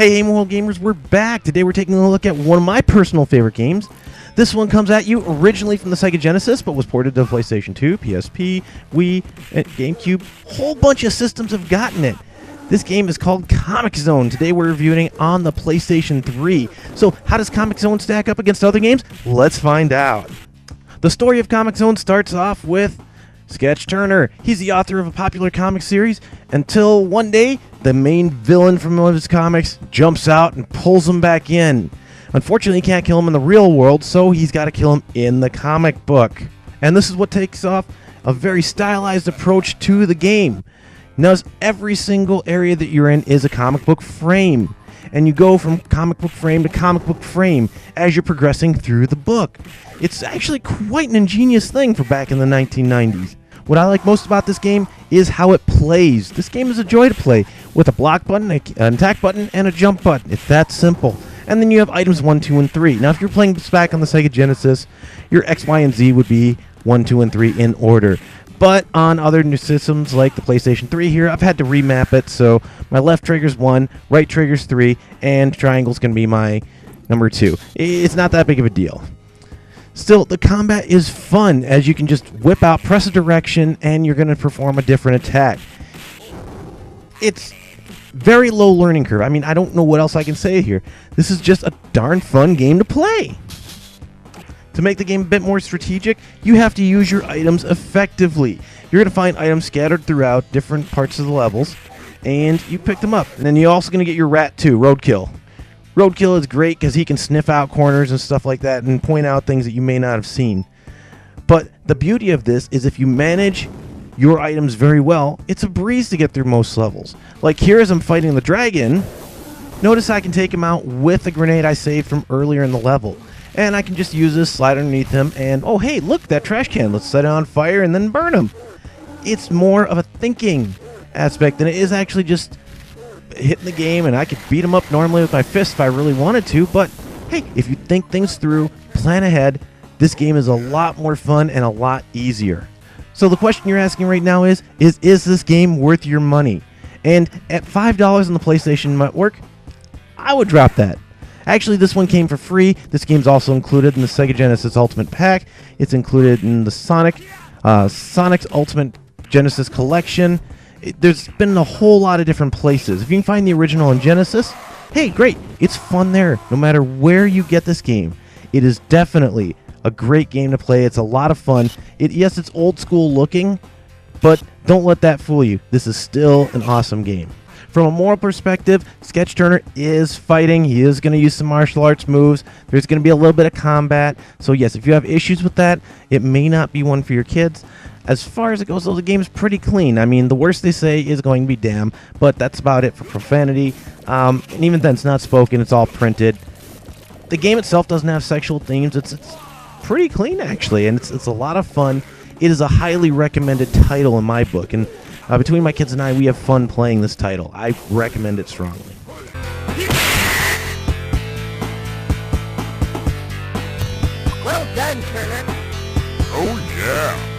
Hey, World Gamers, we're back. Today we're taking a look at one of my personal favorite games. This one comes at you originally from the Sega Genesis, but was ported to PlayStation 2, PSP, Wii, and GameCube. A whole bunch of systems have gotten it. This game is called Comix Zone. Today we're reviewing it on the PlayStation 3. So how does Comix Zone stack up against other games? Let's find out. The story of Comix Zone starts off with Sketch Turner. He's the author of a popular comic series until one day the main villain from one of his comics jumps out and pulls him back in. Unfortunately, he can't kill him in the real world, so he's got to kill him in the comic book. And this is what takes off a very stylized approach to the game. Notice every single area that you're in is a comic book frame. And you go from comic book frame to comic book frame as you're progressing through the book. It's actually quite an ingenious thing for back in the 1990s. What I like most about this game is how it plays. This game is a joy to play with a block button, an attack button, and a jump button. It's that simple. And then you have items 1, 2, and 3. Now, if you're playing this back on the Sega Genesis, your X, Y, and Z would be 1, 2, and 3 in order. But on other new systems like the PlayStation 3 here, I've had to remap it. So my left trigger's 1, right trigger's 3, and triangle's going to be my number 2. It's not that big of a deal. Still, the combat is fun, as you can just whip out, press a direction, and you're going to perform a different attack. It's very low learning curve. I mean, I don't know what else I can say here. This is just a darn fun game to play. To make the game a bit more strategic, you have to use your items effectively. You're going to find items scattered throughout different parts of the levels, and you pick them up. And then you're also going to get your rat too, Roadkill. Roadkill is great because he can sniff out corners and stuff like that and point out things that you may not have seen. But the beauty of this is if you manage your items very well, it's a breeze to get through most levels. Like here as I'm fighting the dragon, notice I can take him out with a grenade I saved from earlier in the level. And I can just use this, slide underneath him, and oh hey, look, that trash can. Let's set it on fire and then burn him. It's more of a thinking aspect than it is actually just hitting the game, and I could beat him up normally with my fist if I really wanted to, but hey, if you think things through, plan ahead, this game is a lot more fun and a lot easier. So the question you're asking right now is this game worth your money? And at $5 on the PlayStation Network, I would drop that. Actually, this one came for free. This game's also included in the Sega Genesis Ultimate Pack. It's included in the Sonic's Ultimate Genesis Collection. There's been a whole lot of different places. If you can find the original in Genesis, hey, great. It's fun there. No matter where you get this game, it is definitely a great game to play. It's a lot of fun. Yes, it's old school looking, but don't let that fool you. This is still an awesome game. From a moral perspective, Sketch Turner is fighting. He is going to use some martial arts moves. There's going to be a little bit of combat. So yes, if you have issues with that, it may not be one for your kids. As far as it goes, though, the game's pretty clean. I mean, the worst they say is going to be damn, but that's about it for profanity. And even then, it's not spoken. It's all printed. The game itself doesn't have sexual themes. It's pretty clean, actually, and it's a lot of fun. It is a highly recommended title in my book, and between my kids and I, we have fun playing this title. I recommend it strongly. Well done, Turner. Oh, yeah.